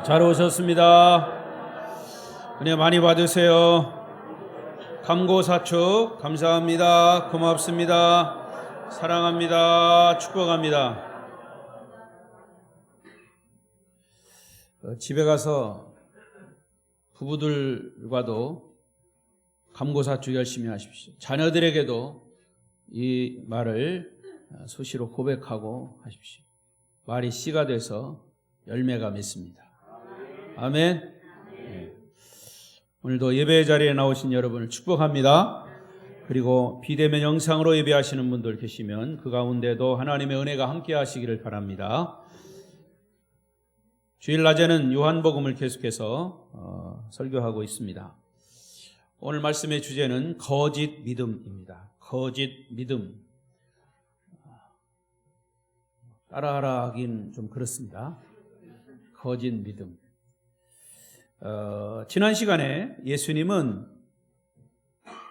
잘 오셨습니다. 은혜 많이 받으세요. 감고사축 감사합니다. 고맙습니다. 사랑합니다. 축복합니다. 집에 가서 부부들과도 감고사축 열심히 하십시오. 자녀들에게도 이 말을 수시로 고백하고 하십시오. 말이 씨가 돼서 열매가 맺습니다. 아멘. 네. 오늘도 예배 자리에 나오신 여러분을 축복합니다. 그리고 비대면 영상으로 예배하시는 분들 계시면 그 가운데도 하나님의 은혜가 함께 하시기를 바랍니다. 주일 낮에는 요한복음을 계속해서 설교하고 있습니다. 오늘 말씀의 주제는 거짓 믿음입니다. 거짓 믿음. 따라하라 하긴 좀 그렇습니다. 거짓 믿음. 지난 시간에 예수님은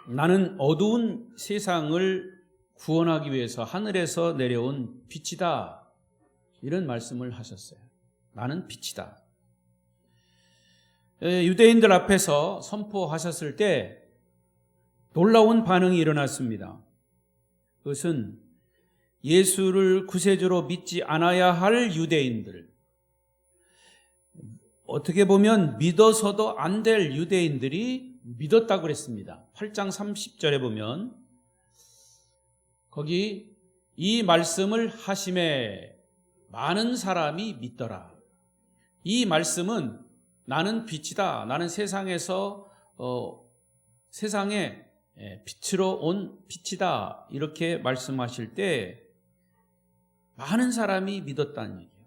나는 어두운 세상을 구원하기 위해서 하늘에서 내려온 빛이다, 이런 말씀을 하셨어요. 나는 빛이다. 유대인들 앞에서 선포하셨을 때 놀라운 반응이 일어났습니다. 그것은 예수를 구세주로 믿지 않아야 할 유대인들, 어떻게 보면 믿어서도 안 될 유대인들이 믿었다고 그랬습니다. 8장 30절에 보면 거기 이 말씀을 하심에 많은 사람이 믿더라. 이 말씀은 나는 빛이다, 나는 세상에서 세상에 빛으로 온 빛이다, 이렇게 말씀하실 때 많은 사람이 믿었다는 얘기예요.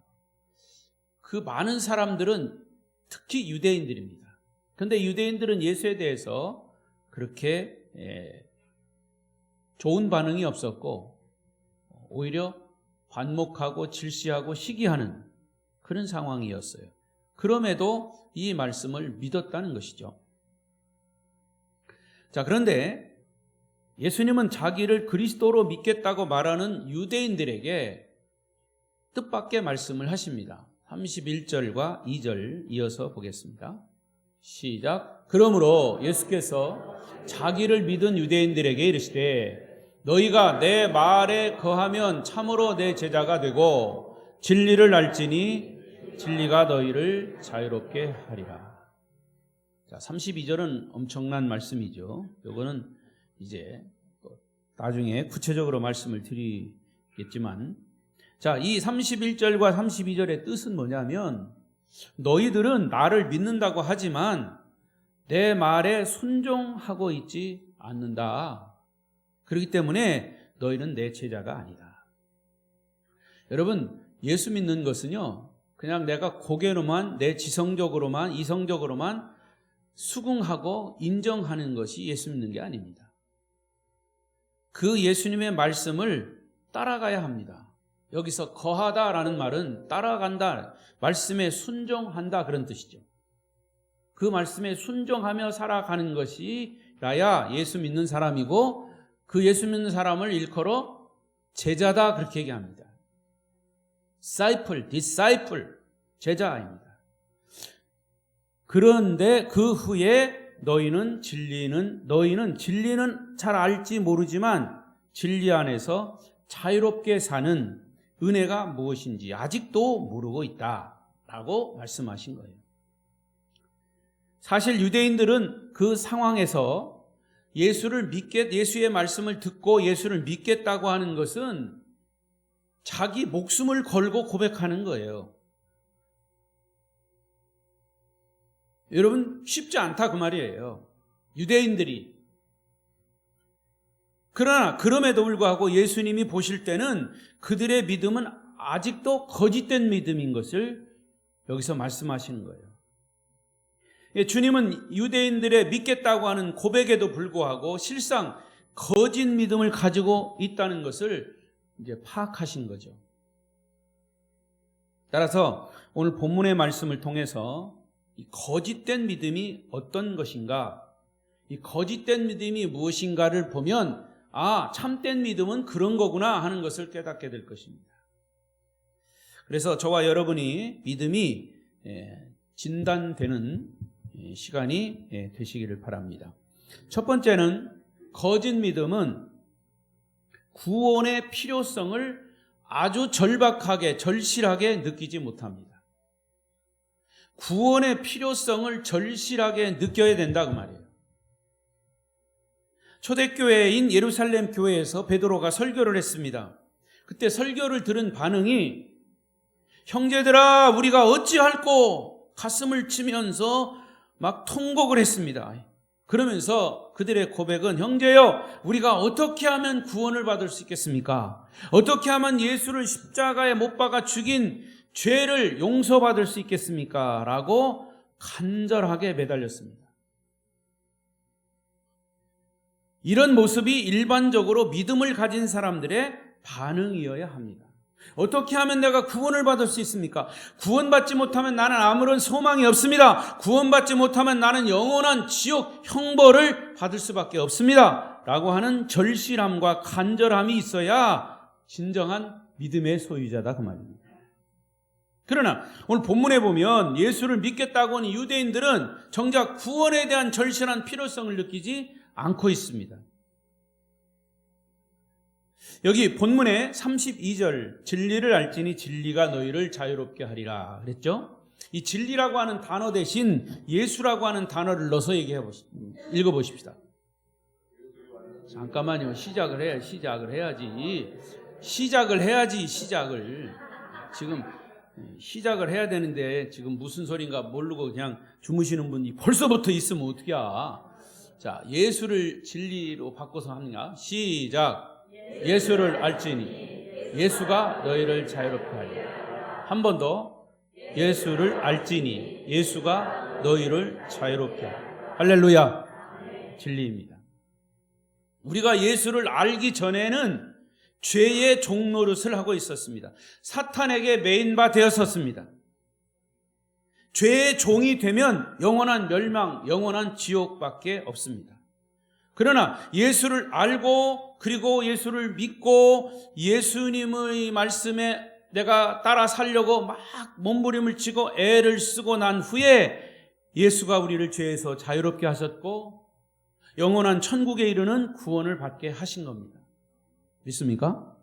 그 많은 사람들은 특히 유대인들입니다. 그런데 유대인들은 예수에 대해서 그렇게 좋은 반응이 없었고 오히려 관목하고 질시하고 시기하는 그런 상황이었어요. 그럼에도 이 말씀을 믿었다는 것이죠. 자, 그런데 예수님은 자기를 그리스도로 믿겠다고 말하는 유대인들에게 뜻밖의 말씀을 하십니다. 31절과 2절 이어서 보겠습니다. 시작. 그러므로 예수께서 자기를 믿은 유대인들에게 이르시되 너희가 내 말에 거하면 참으로 내 제자가 되고 진리를 알지니 진리가 너희를 자유롭게 하리라. 자, 32절은 엄청난 말씀이죠. 요거는 이제 나중에 구체적으로 말씀을 드리겠지만, 자, 이 31절과 32절의 뜻은 뭐냐면 너희들은 나를 믿는다고 하지만 내 말에 순종하고 있지 않는다. 그렇기 때문에 너희는 내 제자가 아니다. 여러분, 예수 믿는 것은요, 그냥 내가 고개로만, 내 지성적으로만, 이성적으로만 수긍하고 인정하는 것이 예수 믿는 게 아닙니다. 그 예수님의 말씀을 따라가야 합니다. 여기서 거하다라는 말은 따라간다, 말씀에 순종한다, 그런 뜻이죠. 그 말씀에 순종하며 살아가는 것이 라야 예수 믿는 사람이고, 그 예수 믿는 사람을 일컬어 제자다, 그렇게 얘기합니다. disciple, 제자입니다. 그런데 그 후에 너희는 진리는 잘 알지 모르지만 진리 안에서 자유롭게 사는 은혜가 무엇인지 아직도 모르고 있다라고 말씀하신 거예요. 사실 유대인들은 그 상황에서 예수의 말씀을 듣고 예수를 믿겠다고 하는 것은 자기 목숨을 걸고 고백하는 거예요. 여러분, 쉽지 않다 그 말이에요. 유대인들이. 그러나 그럼에도 불구하고 예수님이 보실 때는 그들의 믿음은 아직도 거짓된 믿음인 것을 여기서 말씀하시는 거예요. 주님은 유대인들의 믿겠다고 하는 고백에도 불구하고 실상 거짓 믿음을 가지고 있다는 것을 이제 파악하신 거죠. 따라서 오늘 본문의 말씀을 통해서 이 거짓된 믿음이 어떤 것인가, 이 거짓된 믿음이 무엇인가를 보면 참된 믿음은 그런 거구나 하는 것을 깨닫게 될 것입니다. 그래서 저와 여러분이 믿음이 진단되는 시간이 되시기를 바랍니다. 첫 번째는 거짓 믿음은 구원의 필요성을 아주 절박하게 절실하게 느끼지 못합니다. 구원의 필요성을 절실하게 느껴야 된다 그 말이에요. 초대교회인 예루살렘 교회에서 베드로가 설교를 했습니다. 그때 설교를 들은 반응이 형제들아 우리가 어찌할꼬 가슴을 치면서 막 통곡을 했습니다. 그러면서 그들의 고백은 형제여 우리가 어떻게 하면 구원을 받을 수 있겠습니까? 어떻게 하면 예수를 십자가에 못 박아 죽인 죄를 용서받을 수 있겠습니까? 라고 간절하게 매달렸습니다. 이런 모습이 일반적으로 믿음을 가진 사람들의 반응이어야 합니다. 어떻게 하면 내가 구원을 받을 수 있습니까? 구원받지 못하면 나는 아무런 소망이 없습니다. 구원받지 못하면 나는 영원한 지옥 형벌을 받을 수밖에 없습니다. 라고 하는 절실함과 간절함이 있어야 진정한 믿음의 소유자다 그 말입니다. 그러나 오늘 본문에 보면 예수를 믿겠다고 하는 유대인들은 정작 구원에 대한 절실한 필요성을 느끼지 않고 있습니다. 여기 본문의 32절 진리를 알지니 진리가 너희를 자유롭게 하리라 그랬죠? 이 진리라고 하는 단어 대신 예수라고 하는 단어를 넣어서 읽어보십시다. 잠깐만요. 시작을 해야지. 지금 시작을 해야 되는데 지금 무슨 소린가 모르고 그냥 주무시는 분이 벌써부터 있으면 어떡이야. 자, 예수를 진리로 바꿔서 하느냐? 시작. 예수를 알지니 예수가 너희를 자유롭게 하리라. 한 번 더. 예수를 알지니 예수가 너희를 자유롭게 하리라. 할렐루야. 진리입니다. 우리가 예수를 알기 전에는 죄의 종노릇을 하고 있었습니다. 사탄에게 메인바 되었었습니다. 죄의 종이 되면 영원한 멸망, 영원한 지옥밖에 없습니다. 그러나 예수를 알고 그리고 예수를 믿고 예수님의 말씀에 내가 따라 살려고 막 몸부림을 치고 애를 쓰고 난 후에 예수가 우리를 죄에서 자유롭게 하셨고 영원한 천국에 이르는 구원을 받게 하신 겁니다. 믿습니까?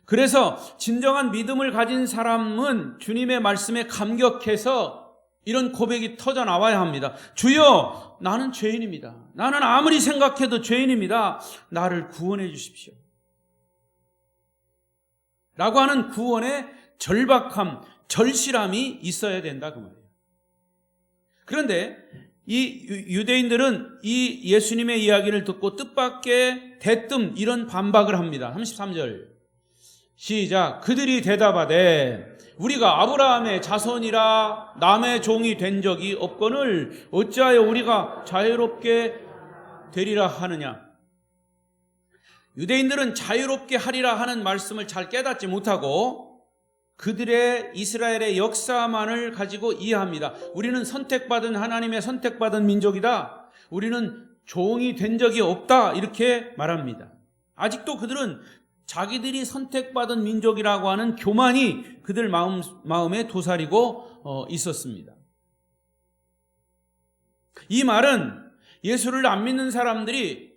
그래서 진정한 믿음을 가진 사람은 주님의 말씀에 감격해서 이런 고백이 터져 나와야 합니다. 주여, 나는 죄인입니다. 나는 아무리 생각해도 죄인입니다. 나를 구원해 주십시오. 라고 하는 구원의 절박함, 절실함이 있어야 된다 그 말이에요. 그런데 이 유대인들은 이 예수님의 이야기를 듣고 뜻밖의 대뜸 이런 반박을 합니다. 33절 시작. 그들이 대답하되 우리가 아브라함의 자손이라 남의 종이 된 적이 없거늘 어찌하여 우리가 자유롭게 되리라 하느냐. 유대인들은 자유롭게 하리라 하는 말씀을 잘 깨닫지 못하고 그들의 이스라엘의 역사만을 가지고 이해합니다. 우리는 선택받은 하나님의 선택받은 민족이다. 우리는 종이 된 적이 없다. 이렇게 말합니다. 아직도 그들은 자기들이 선택받은 민족이라고 하는 교만이 그들 마음에 도사리고 있었습니다. 이 말은 예수를 안 믿는 사람들이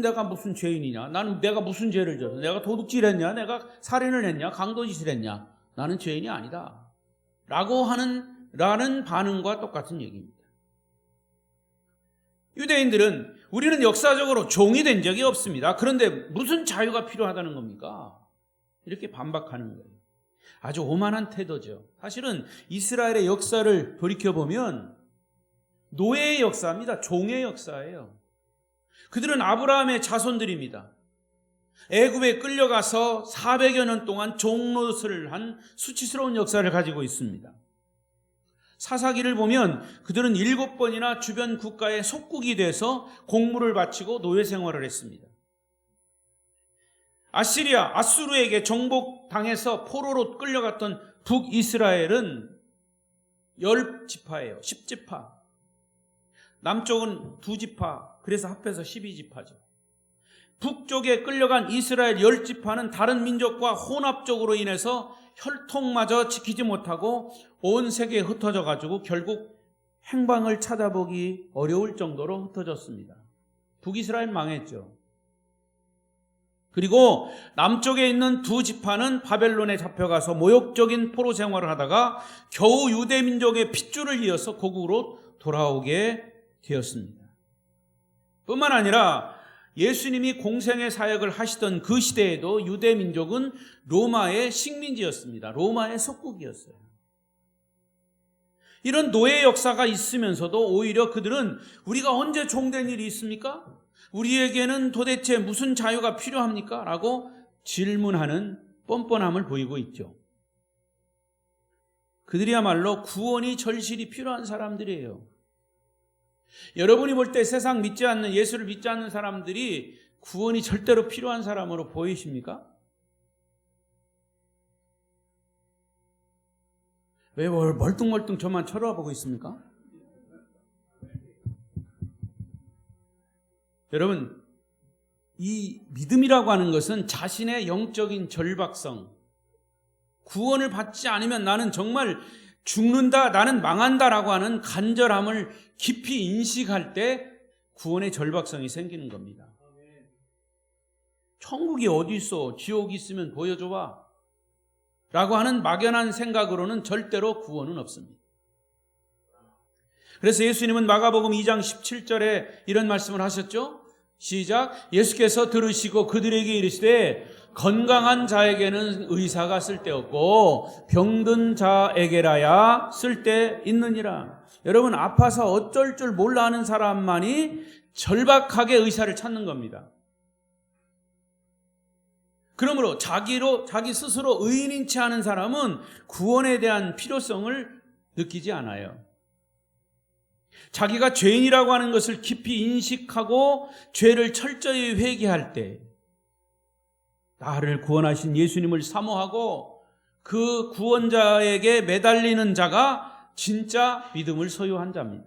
내가 무슨 죄인이냐? 내가 무슨 죄를 졌어? 내가 도둑질했냐? 내가 살인을 했냐? 강도짓을 했냐? 나는 죄인이 아니다. 라는 반응과 똑같은 얘기입니다. 유대인들은 우리는 역사적으로 종이 된 적이 없습니다. 그런데 무슨 자유가 필요하다는 겁니까? 이렇게 반박하는 거예요. 아주 오만한 태도죠. 사실은 이스라엘의 역사를 돌이켜보면 노예의 역사입니다. 종의 역사예요. 그들은 아브라함의 자손들입니다. 애굽에 끌려가서 400여 년 동안 종노릇을 한 수치스러운 역사를 가지고 있습니다. 사사기를 보면 그들은 7번이나 주변 국가의 속국이 돼서 공물을 바치고 노예 생활을 했습니다. 아수르에게 정복당해서 포로로 끌려갔던 북이스라엘은 10지파예요. 10지파. 남쪽은 2지파. 그래서 합해서 12지파죠. 북쪽에 끌려간 이스라엘 10지파는 다른 민족과 혼합적으로 인해서 혈통마저 지키지 못하고 온 세계에 흩어져 가지고 결국 행방을 찾아보기 어려울 정도로 흩어졌습니다. 북이스라엘 망했죠. 그리고 남쪽에 있는 두 지파는 바벨론에 잡혀가서 모욕적인 포로 생활을 하다가 겨우 유대 민족의 핏줄을 이어서 고국으로 돌아오게 되었습니다. 뿐만 아니라 예수님이 공생의 사역을 하시던 그 시대에도 유대 민족은 로마의 식민지였습니다. 로마의 속국이었어요. 이런 노예 역사가 있으면서도 오히려 그들은 우리가 언제 종된 일이 있습니까? 우리에게는 도대체 무슨 자유가 필요합니까? 라고 질문하는 뻔뻔함을 보이고 있죠. 그들이야말로 구원이 절실히 필요한 사람들이에요. 여러분이 볼 때 세상 믿지 않는, 예수를 믿지 않는 사람들이 구원이 절대로 필요한 사람으로 보이십니까? 왜 멀뚱멀뚱 저만 쳐다보고 있습니까? 여러분, 이 믿음이라고 하는 것은 자신의 영적인 절박성, 구원을 받지 않으면 나는 정말 죽는다, 나는 망한다라고 하는 간절함을 깊이 인식할 때 구원의 절박성이 생기는 겁니다. 천국이 어디 있어? 지옥이 있으면 보여줘봐 라고 하는 막연한 생각으로는 절대로 구원은 없습니다. 그래서 예수님은 마가복음 2장 17절에 이런 말씀을 하셨죠. 시작. 예수께서 들으시고 그들에게 이르시되 건강한 자에게는 의사가 쓸데없고 병든 자에게라야 쓸데있느니라. 여러분, 아파서 어쩔 줄 몰라 하는 사람만이 절박하게 의사를 찾는 겁니다. 그러므로 자기 스스로 의인인치 않은 사람은 구원에 대한 필요성을 느끼지 않아요. 자기가 죄인이라고 하는 것을 깊이 인식하고 죄를 철저히 회개할 때 나를 구원하신 예수님을 사모하고 그 구원자에게 매달리는 자가 진짜 믿음을 소유한 자입니다.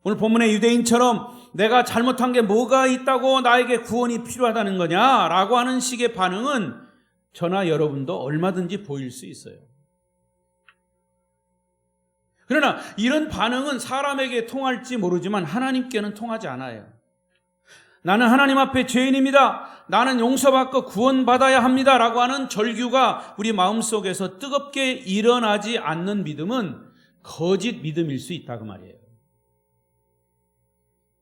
오늘 본문의 유대인처럼 내가 잘못한 게 뭐가 있다고 나에게 구원이 필요하다는 거냐라고 하는 식의 반응은 저나 여러분도 얼마든지 보일 수 있어요. 그러나 이런 반응은 사람에게 통할지 모르지만 하나님께는 통하지 않아요. 나는 하나님 앞에 죄인입니다. 나는 용서받고 구원받아야 합니다. 라고 하는 절규가 우리 마음속에서 뜨겁게 일어나지 않는 믿음은 거짓 믿음일 수 있다 그 말이에요.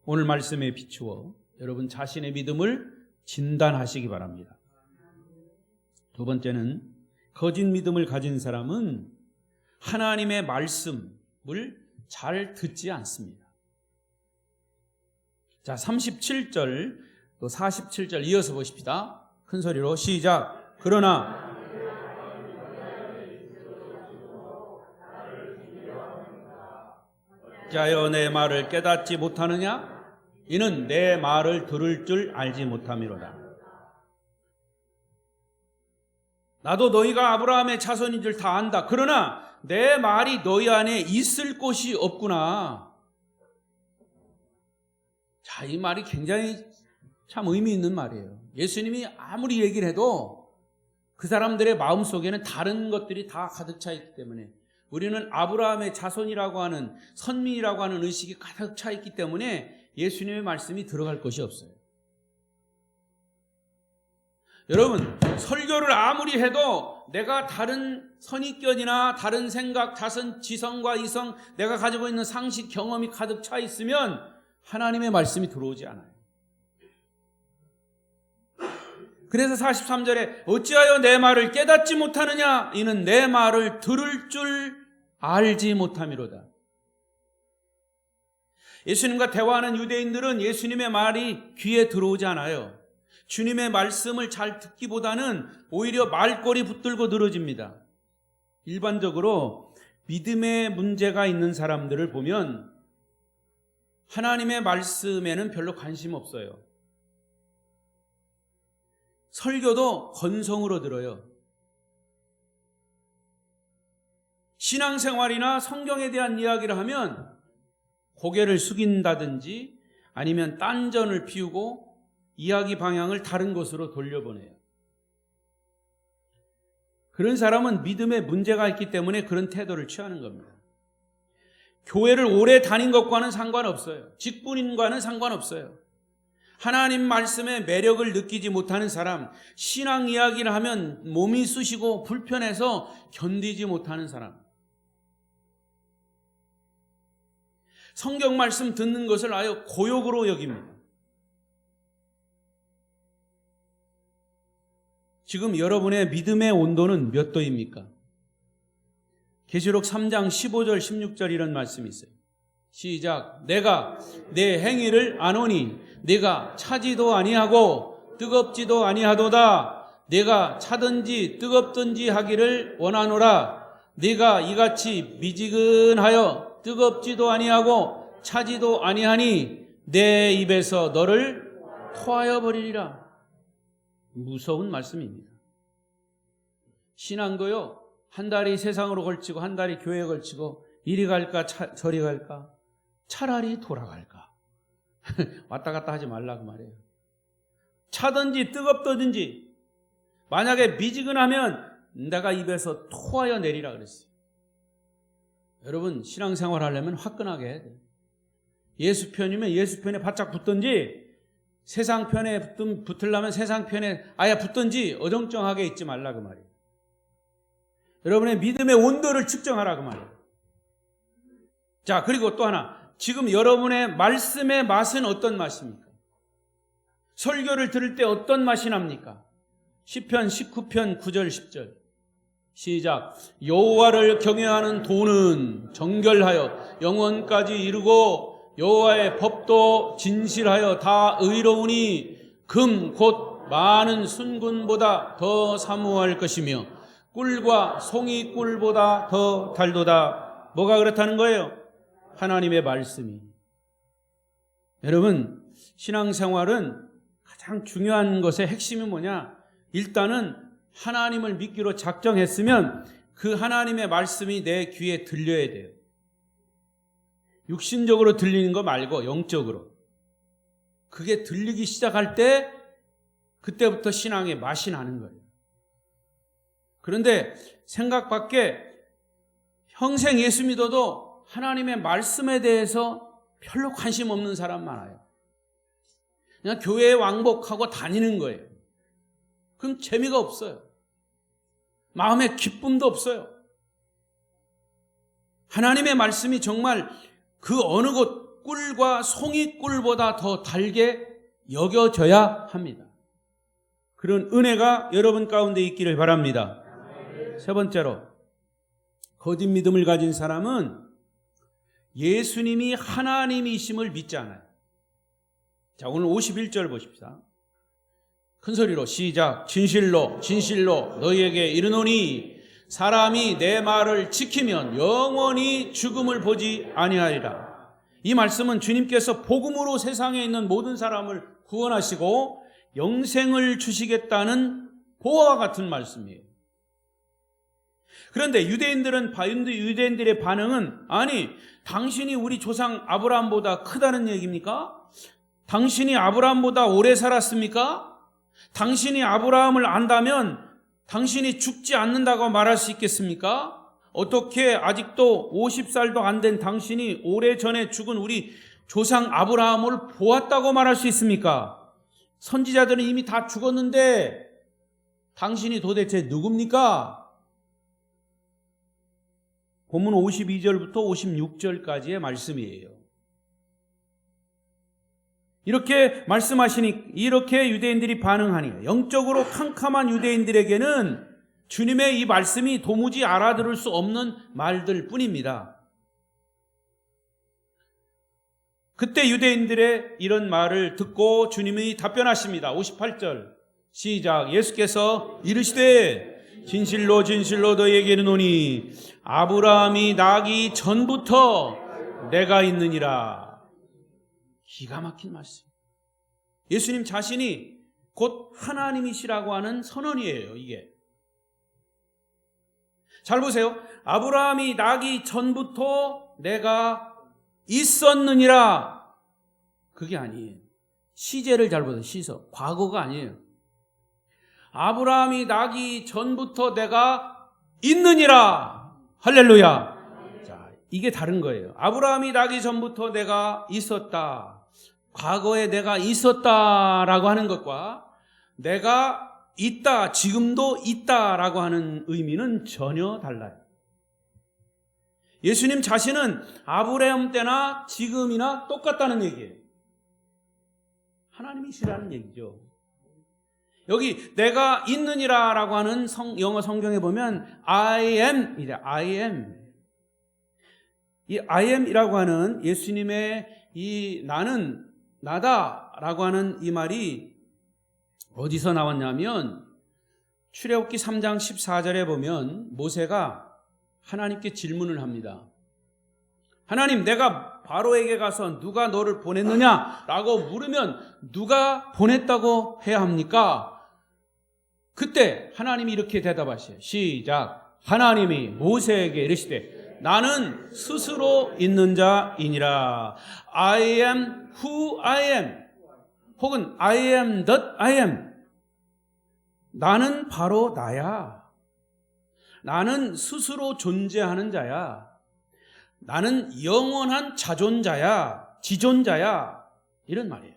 오늘 말씀에 비추어 여러분 자신의 믿음을 진단하시기 바랍니다. 두 번째는 거짓 믿음을 가진 사람은 하나님의 말씀을 잘 듣지 않습니다. 자, 37절 또 47절 이어서 보십시다. 큰 소리로 시작. 그러나 자여 내 말을 깨닫지 못하느냐? 이는 내 말을 들을 줄 알지 못함이로다. 나도 너희가 아브라함의 자손인 줄 다 안다. 그러나 내 말이 너희 안에 있을 곳이 없구나. 자, 이 말이 굉장히 참 의미 있는 말이에요. 예수님이 아무리 얘기를 해도 그 사람들의 마음속에는 다른 것들이 다 가득 차 있기 때문에, 우리는 아브라함의 자손이라고 하는 선민이라고 하는 의식이 가득 차 있기 때문에 예수님의 말씀이 들어갈 것이 없어요. 여러분, 설교를 아무리 해도 내가 다른 선입견이나 다른 생각, 다른 지성과 이성, 내가 가지고 있는 상식, 경험이 가득 차 있으면 하나님의 말씀이 들어오지 않아요. 그래서 43절에 어찌하여 내 말을 깨닫지 못하느냐? 이는 내 말을 들을 줄 알지 못함이로다. 예수님과 대화하는 유대인들은 예수님의 말이 귀에 들어오지 않아요. 주님의 말씀을 잘 듣기보다는 오히려 말꼬리 붙들고 늘어집니다. 일반적으로 믿음에 문제가 있는 사람들을 보면 하나님의 말씀에는 별로 관심 없어요. 설교도 건성으로 들어요. 신앙생활이나 성경에 대한 이야기를 하면 고개를 숙인다든지 아니면 딴전을 피우고 이야기 방향을 다른 곳으로 돌려보내요. 그런 사람은 믿음에 문제가 있기 때문에 그런 태도를 취하는 겁니다. 교회를 오래 다닌 것과는 상관없어요. 직분인과는 상관없어요. 하나님 말씀의 매력을 느끼지 못하는 사람, 신앙 이야기를 하면 몸이 쑤시고 불편해서 견디지 못하는 사람, 성경 말씀 듣는 것을 아예 고역으로 여깁니다. 지금 여러분의 믿음의 온도는 몇 도입니까? 계시록 3장 15절 16절 이런 말씀이 있어요. 시작. 내가 내 행위를 아노니 내가 차지도 아니하고 뜨겁지도 아니하도다. 내가 차든지 뜨겁든지 하기를 원하노라. 네가 이같이 미지근하여 뜨겁지도 아니하고 차지도 아니하니 내 입에서 너를 토하여 버리리라. 무서운 말씀입니다. 신앙도요, 한 달이 세상으로 걸치고 한 달이 교회에 걸치고 이리 갈까 저리 갈까, 차라리 돌아갈까 왔다 갔다 하지 말라고 말해요. 차든지 뜨겁든지, 만약에 미지근하면 내가 입에서 토하여 내리라 그랬어요. 여러분, 신앙생활 하려면 화끈하게 해야 돼요. 예수 편이면 예수 편에 바짝 붙든지, 세상 편에 붙으려면 세상 편에 아예 붙든지 어정쩡하게 있지 말라 그 말이에요. 여러분의 믿음의 온도를 측정하라 그 말이에요. 자, 그리고 또 하나, 지금 여러분의 말씀의 맛은 어떤 맛입니까? 설교를 들을 때 어떤 맛이 납니까? 시편 19편 9절 10절 시작. 여호와를 경외하는 도는 정결하여 영원까지 이르고 여호와의 법도 진실하여 다 의로우니 금 곧 많은 순금보다 더 사모할 것이며 꿀과 송이 꿀보다 더 달도다. 뭐가 그렇다는 거예요? 하나님의 말씀이. 여러분, 신앙생활은 가장 중요한 것의 핵심이 뭐냐? 일단은 하나님을 믿기로 작정했으면 그 하나님의 말씀이 내 귀에 들려야 돼요. 육신적으로 들리는 거 말고 영적으로. 그게 들리기 시작할 때 그때부터 신앙의 맛이 나는 거예요. 그런데 생각 밖에 평생 예수 믿어도 하나님의 말씀에 대해서 별로 관심 없는 사람 많아요. 그냥 교회에 왕복하고 다니는 거예요. 그럼 재미가 없어요. 마음에 기쁨도 없어요. 하나님의 말씀이 정말 그 어느 곳 꿀과 송이꿀보다 더 달게 여겨져야 합니다. 그런 은혜가 여러분 가운데 있기를 바랍니다. 세 번째로, 거짓 믿음을 가진 사람은 예수님이 하나님이심을 믿지 않아요. 자, 오늘 51절 보십시다. 큰 소리로 시작. 진실로 진실로 너희에게 이르노니 사람이 내 말을 지키면 영원히 죽음을 보지 아니하리라. 이 말씀은 주님께서 복음으로 세상에 있는 모든 사람을 구원하시고 영생을 주시겠다는 보화와 같은 말씀이에요. 그런데 유대인들의 반응은, 아니, 당신이 우리 조상 아브라함보다 크다는 얘기입니까? 당신이 아브라함보다 오래 살았습니까? 당신이 아브라함을 안다면 당신이 죽지 않는다고 말할 수 있겠습니까? 어떻게 아직도 50살도 안 된 당신이 오래전에 죽은 우리 조상 아브라함을 보았다고 말할 수 있습니까? 선지자들은 이미 다 죽었는데 당신이 도대체 누굽니까? 본문 52절부터 56절까지의 말씀이에요. 이렇게 말씀하시니 이렇게 유대인들이 반응하니 영적으로 캄캄한 유대인들에게는 주님의 이 말씀이 도무지 알아들을 수 없는 말들 뿐입니다. 그때 유대인들의 이런 말을 듣고 주님이 답변하십니다. 58절 시작. 예수께서 이르시되 진실로 진실로 너희에게 이르노니 아브라함이 나기 전부터 내가 있느니라. 기가 막힌 말씀. 예수님 자신이 곧 하나님이시라고 하는 선언이에요, 이게. 잘 보세요. 아브라함이 나기 전부터 내가 있었느니라. 그게 아니에요. 시제를 잘 보세요. 시서. 과거가 아니에요. 아브라함이 나기 전부터 내가 있느니라. 할렐루야. 자, 이게 다른 거예요. 아브라함이 나기 전부터 내가 있었다. 과거에 내가 있었다라고 하는 것과 내가 있다, 지금도 있다라고 하는 의미는 전혀 달라요. 예수님 자신은 아브라함 때나 지금이나 똑같다는 얘기예요. 하나님이시라는 얘기죠. 여기 내가 있느니라라고 하는 영어 성경에 보면 I am 이래. I am. 이 I am이라고 하는 예수님의 이 나는 나다라고 하는 이 말이 어디서 나왔냐면 출애굽기 3장 14절에 보면 모세가 하나님께 질문을 합니다. 하나님, 내가 바로에게 가서 누가 너를 보냈느냐라고 물으면 누가 보냈다고 해야 합니까? 그때 하나님이 이렇게 대답하셔요. 시작. 하나님이 모세에게 이르시되 나는 스스로 있는 자이니라. I am who I am. 혹은 I am that I am. 나는 바로 나야. 나는 스스로 존재하는 자야. 나는 영원한 자존자야. 지존자야. 이런 말이에요.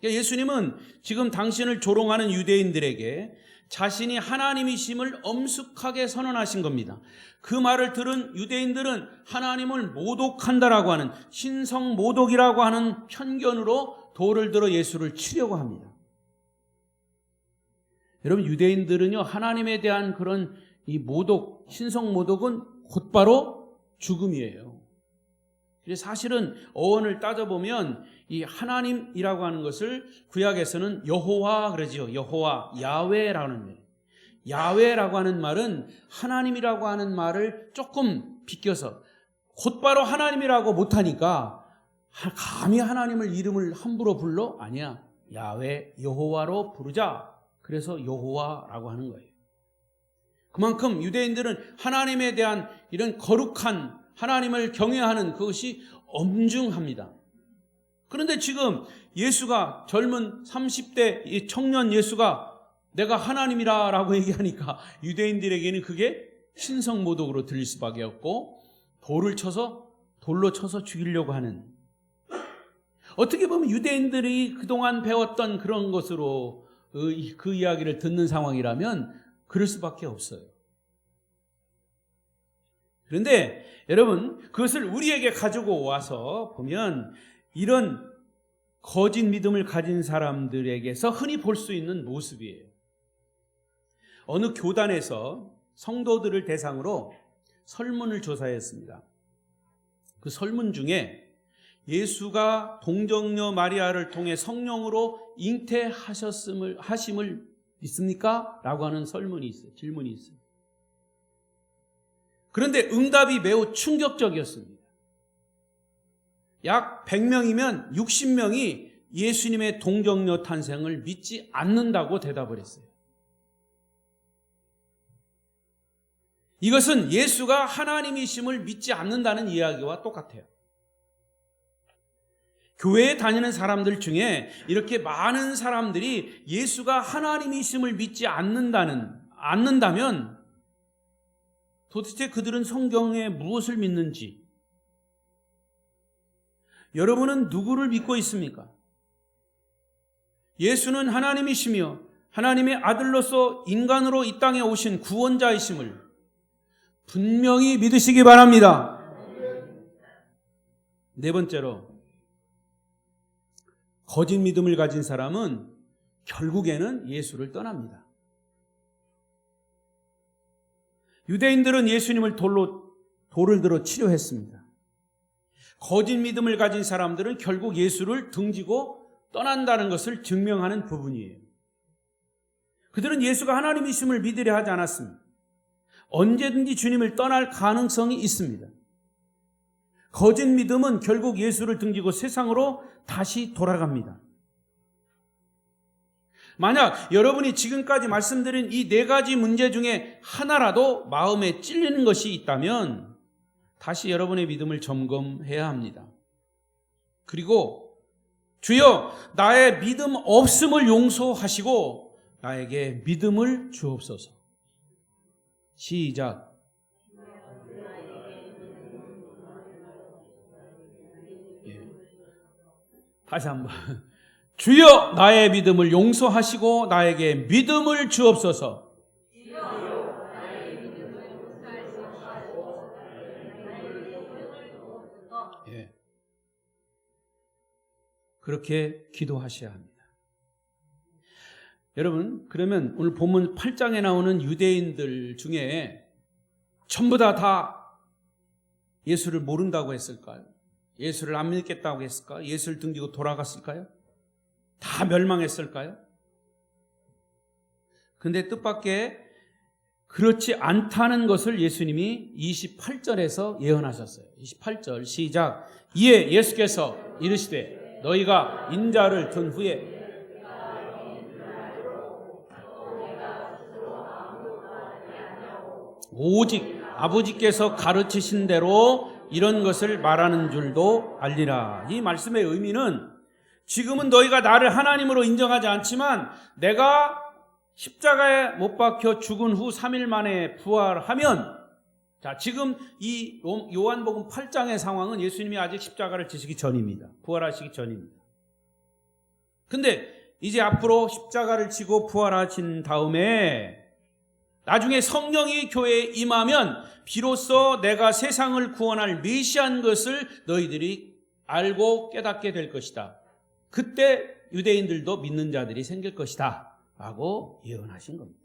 그러니까 예수님은 지금 당신을 조롱하는 유대인들에게 자신이 하나님이심을 엄숙하게 선언하신 겁니다. 그 말을 들은 유대인들은 하나님을 모독한다라고 하는 신성 모독이라고 하는 편견으로 돌을 들어 예수를 치려고 합니다. 여러분, 유대인들은요, 하나님에 대한 그런 이 모독, 신성 모독은 곧바로 죽음이에요. 그래서 사실은 어원을 따져보면 이 하나님이라고 하는 것을 구약에서는 여호와 그러지요. 여호와, 야훼라는 말. 야훼라고 하는 말은 하나님이라고 하는 말을 조금 비껴서 곧바로 하나님이라고 못하니까 감히 하나님을 이름을 함부로 불러? 아니야. 야훼, 여호와로 부르자. 그래서 여호와라고 하는 거예요. 그만큼 유대인들은 하나님에 대한 이런 거룩한 하나님을 경외하는 그것이 엄중합니다. 그런데 지금 예수가 젊은 30대 이 청년 예수가 내가 하나님이라고 얘기하니까 유대인들에게는 그게 신성모독으로 들릴 수밖에 없고 돌로 쳐서 죽이려고 하는, 어떻게 보면 유대인들이 그동안 배웠던 그런 것으로 그 이야기를 듣는 상황이라면 그럴 수밖에 없어요. 그런데 여러분, 그것을 우리에게 가지고 와서 보면 이런 거짓 믿음을 가진 사람들에게서 흔히 볼 수 있는 모습이에요. 어느 교단에서 성도들을 대상으로 설문을 조사했습니다. 그 설문 중에 예수가 동정녀 마리아를 통해 성령으로 잉태하심을 믿습니까? 라고 하는 설문이 있어요. 질문이 있어요. 그런데 응답이 매우 충격적이었습니다. 약 100명이면 60명이 예수님의 동정녀 탄생을 믿지 않는다고 대답을 했어요. 이것은 예수가 하나님이심을 믿지 않는다는 이야기와 똑같아요. 교회에 다니는 사람들 중에 이렇게 많은 사람들이 예수가 하나님이심을 믿지 않는다면 도대체 그들은 성경에 무엇을 믿는지, 여러분은 누구를 믿고 있습니까? 예수는 하나님이시며 하나님의 아들로서 인간으로 이 땅에 오신 구원자이심을 분명히 믿으시기 바랍니다. 네 번째로, 거짓 믿음을 가진 사람은 결국에는 예수를 떠납니다. 유대인들은 예수님을 돌을 들어 치료했습니다. 거짓 믿음을 가진 사람들은 결국 예수를 등지고 떠난다는 것을 증명하는 부분이에요. 그들은 예수가 하나님이심을 믿으려 하지 않았습니다. 언제든지 주님을 떠날 가능성이 있습니다. 거짓 믿음은 결국 예수를 등지고 세상으로 다시 돌아갑니다. 만약 여러분이 지금까지 말씀드린 이 네 가지 문제 중에 하나라도 마음에 찔리는 것이 있다면 다시 여러분의 믿음을 점검해야 합니다. 그리고 주여, 나의 믿음 없음을 용서하시고 나에게 믿음을 주옵소서. 시작. 예. 다시 한번. 주여 나의 믿음을 용서하시고 나에게 믿음을 주옵소서. 예. 그렇게 기도하셔야 합니다. 여러분, 그러면 오늘 본문 8장에 나오는 유대인들 중에 전부 다 예수를 모른다고 했을까요? 예수를 안 믿겠다고 했을까요? 예수를 등지고 돌아갔을까요? 다 멸망했을까요? 근데 뜻밖의 그렇지 않다는 것을 예수님이 28절에서 예언하셨어요. 28절 시작. 이에 예수께서 이르시되 너희가 인자를 든 후에 오직 아버지께서 가르치신 대로 이런 것을 말하는 줄도 알리라. 이 말씀의 의미는 지금은 너희가 나를 하나님으로 인정하지 않지만 내가 십자가에 못 박혀 죽은 후 3일 만에 부활하면, 자, 지금 이 요한복음 8장의 상황은 예수님이 아직 십자가를 지시기 전입니다. 부활하시기 전입니다. 근데 이제 앞으로 십자가를 지고 부활하신 다음에 나중에 성령이 교회에 임하면 비로소 내가 세상을 구원할 메시아인 것을 너희들이 알고 깨닫게 될 것이다. 그때 유대인들도 믿는 자들이 생길 것이다 라고 예언하신 겁니다.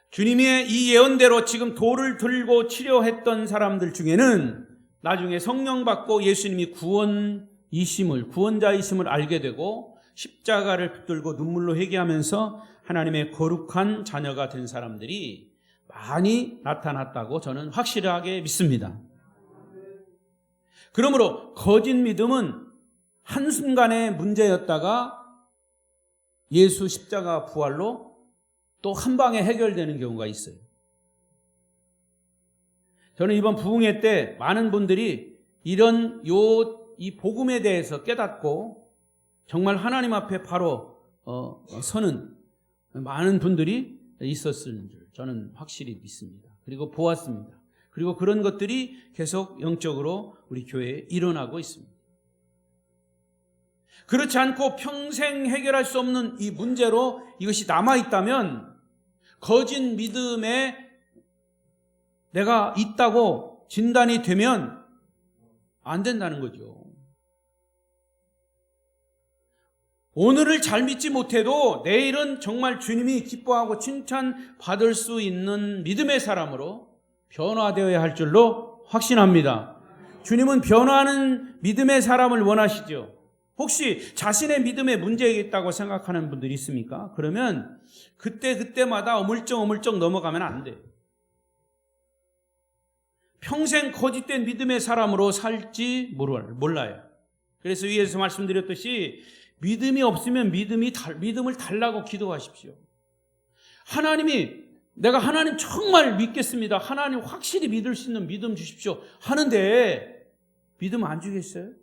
주님의 이 예언대로 지금 돌을 들고 치료했던 사람들 중에는 나중에 성령 받고 예수님이 구원자이심을 알게 되고 십자가를 붙들고 눈물로 회개하면서 하나님의 거룩한 자녀가 된 사람들이 많이 나타났다고 저는 확실하게 믿습니다. 그러므로 거짓 믿음은 한순간의 문제였다가 예수 십자가 부활로 또 한 방에 해결되는 경우가 있어요. 저는 이번 부흥회 때 많은 분들이 이 복음에 대해서 깨닫고 정말 하나님 앞에 바로 서는 많은 분들이 있었을 줄 저는 확실히 믿습니다. 그리고 보았습니다. 그리고 그런 것들이 계속 영적으로 우리 교회에 일어나고 있습니다. 그렇지 않고 평생 해결할 수 없는 이 문제로 이것이 남아있다면 거짓 믿음에 내가 있다고 진단이 되면 안 된다는 거죠. 오늘을 잘 믿지 못해도 내일은 정말 주님이 기뻐하고 칭찬받을 수 있는 믿음의 사람으로 변화되어야 할 줄로 확신합니다. 주님은 변화하는 믿음의 사람을 원하시죠. 혹시 자신의 믿음에 문제가 있다고 생각하는 분들이 있습니까? 그러면 그때마다 어물쩍 넘어가면 안 돼요. 평생 거짓된 믿음의 사람으로 살지 몰라요. 그래서 위에서 말씀드렸듯이 믿음이 없으면 믿음을 달라고 기도하십시오. 내가 하나님 정말 믿겠습니다. 하나님 확실히 믿을 수 있는 믿음 주십시오. 하는데 믿음 안 주겠어요?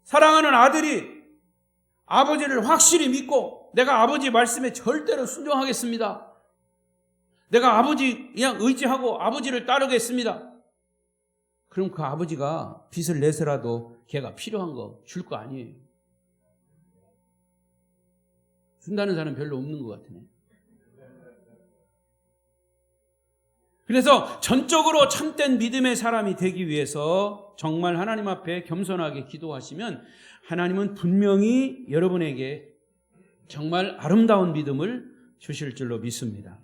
사랑하는 아들이 아버지를 확실히 믿고 내가 아버지 말씀에 절대로 순종하겠습니다. 내가 아버지 그냥 의지하고 아버지를 따르겠습니다. 그럼 그 아버지가 빚을 내서라도 걔가 필요한 거 줄 거 아니에요. 준다는 사람 별로 없는 것 같으네. 그래서 전적으로 참된 믿음의 사람이 되기 위해서 정말 하나님 앞에 겸손하게 기도하시면 하나님은 분명히 여러분에게 정말 아름다운 믿음을 주실 줄로 믿습니다.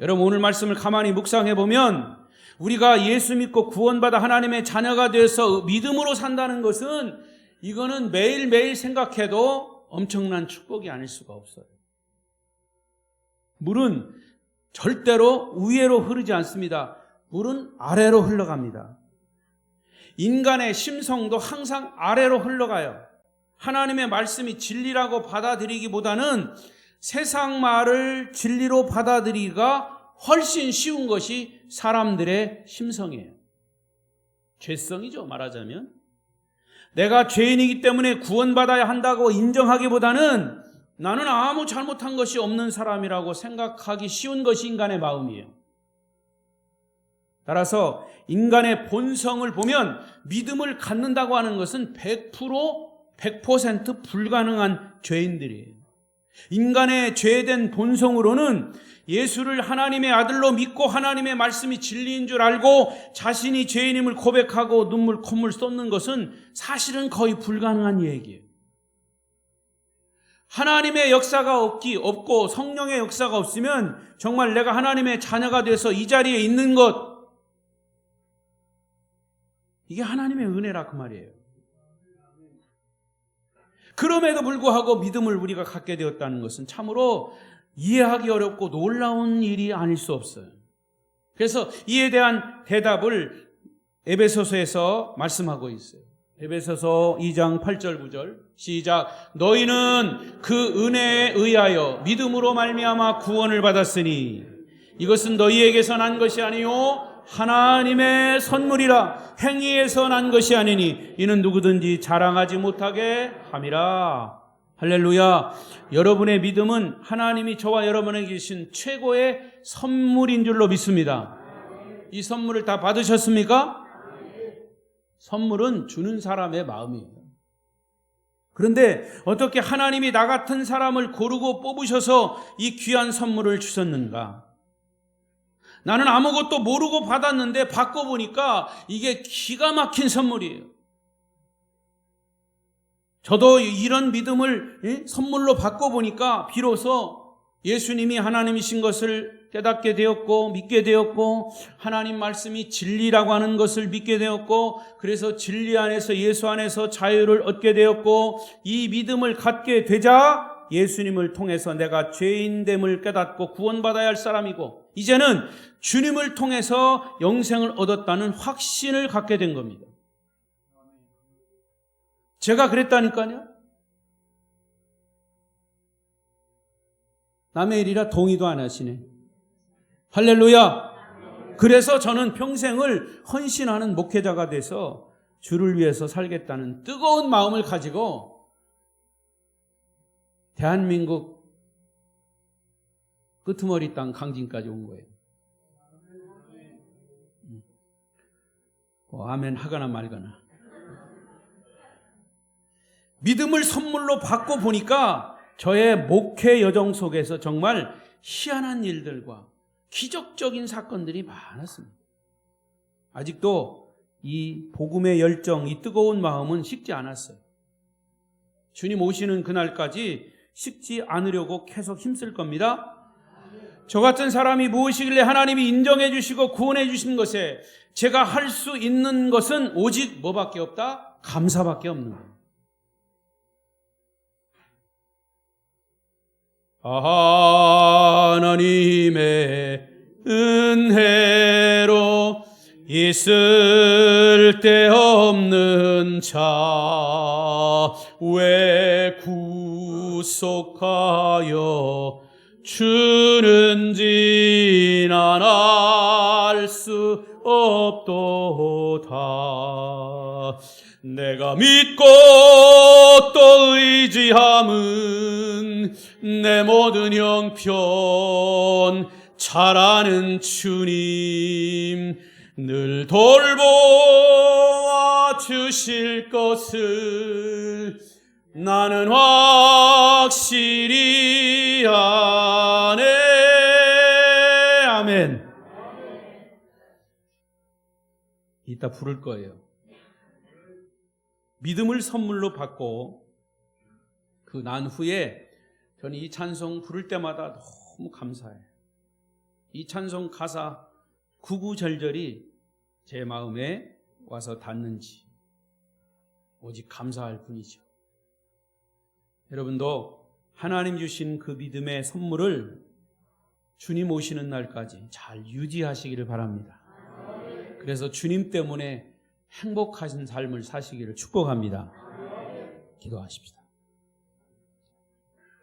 여러분 오늘 말씀을 가만히 묵상해 보면 우리가 예수 믿고 구원받아 하나님의 자녀가 되어서 믿음으로 산다는 것은 이거는 매일매일 생각해도 엄청난 축복이 아닐 수가 없어요. 물은 절대로 위로 흐르지 않습니다. 물은 아래로 흘러갑니다. 인간의 심성도 항상 아래로 흘러가요. 하나님의 말씀이 진리라고 받아들이기보다는 세상 말을 진리로 받아들이기가 훨씬 쉬운 것이 사람들의 심성이에요. 죄성이죠, 말하자면. 내가 죄인이기 때문에 구원받아야 한다고 인정하기보다는 나는 아무 잘못한 것이 없는 사람이라고 생각하기 쉬운 것이 인간의 마음이에요. 따라서 인간의 본성을 보면 믿음을 갖는다고 하는 것은 100% 불가능한 죄인들이에요. 인간의 죄된 본성으로는 예수를 하나님의 아들로 믿고 하나님의 말씀이 진리인 줄 알고 자신이 죄인임을 고백하고 눈물 콧물 쏟는 것은 사실은 거의 불가능한 얘기예요. 하나님의 역사가 없고 성령의 역사가 없으면 정말 내가 하나님의 자녀가 돼서 이 자리에 있는 것, 이게 하나님의 은혜라 그 말이에요. 그럼에도 불구하고 믿음을 우리가 갖게 되었다는 것은 참으로 이해하기 어렵고 놀라운 일이 아닐 수 없어요. 그래서 이에 대한 대답을 에베소서에서 말씀하고 있어요. 에베소서 2장 8절 9절 시작. 너희는 그 은혜에 의하여 믿음으로 말미암아 구원을 받았으니 이것은 너희에게서 난 것이 아니요 하나님의 선물이라. 행위에서 난 것이 아니니 이는 누구든지 자랑하지 못하게 함이라. 할렐루야. 여러분의 믿음은 하나님이 저와 여러분에게 주신 최고의 선물인 줄로 믿습니다. 이 선물을 다 받으셨습니까? 선물은 주는 사람의 마음이에요. 그런데 어떻게 하나님이 나 같은 사람을 고르고 뽑으셔서 이 귀한 선물을 주셨는가? 나는 아무것도 모르고 받았는데 받고 보니까 이게 기가 막힌 선물이에요. 저도 이런 믿음을 선물로 받고 보니까 비로소 예수님이 하나님이신 것을 깨닫게 되었고 믿게 되었고 하나님 말씀이 진리라고 하는 것을 믿게 되었고 그래서 진리 안에서 예수 안에서 자유를 얻게 되었고 이 믿음을 갖게 되자 예수님을 통해서 내가 죄인됨을 깨닫고 구원받아야 할 사람이고 이제는 주님을 통해서 영생을 얻었다는 확신을 갖게 된 겁니다. 제가 그랬다니까요. 남의 일이라 동의도 안 하시네. 할렐루야. 그래서 저는 평생을 헌신하는 목회자가 돼서 주를 위해서 살겠다는 뜨거운 마음을 가지고 대한민국 끄트머리 땅 강진까지 온 거예요. 아멘 하거나 말거나. 믿음을 선물로 받고 보니까 저의 목회 여정 속에서 정말 희한한 일들과 기적적인 사건들이 많았습니다. 아직도 이 복음의 열정, 이 뜨거운 마음은 식지 않았어요. 주님 오시는 그날까지 식지 않으려고 계속 힘쓸 겁니다. 저 같은 사람이 무엇이길래 하나님이 인정해 주시고 구원해 주신 것에 제가 할 수 있는 것은 오직 뭐밖에 없다? 감사밖에 없는 거예요. 하나님의 은혜로 있을 데 없는 자 왜 구속하여 주는지 난 알 수 없도다. 내가 믿고 또 의지함은 내 모든 형편 잘 아는 주님 늘 돌보아 주실 것을 나는 확실히 아네. 아멘. 이따 부를 거예요. 믿음을 선물로 받고 그 난 후에 저는 이 찬송 부를 때마다 너무 감사해요. 이 찬송 가사 구구절절이 제 마음에 와서 닿는지 오직 감사할 뿐이죠. 여러분도 하나님 주신 그 믿음의 선물을 주님 오시는 날까지 잘 유지하시기를 바랍니다. 그래서 주님 때문에 행복하신 삶을 사시기를 축복합니다. 기도하십시다.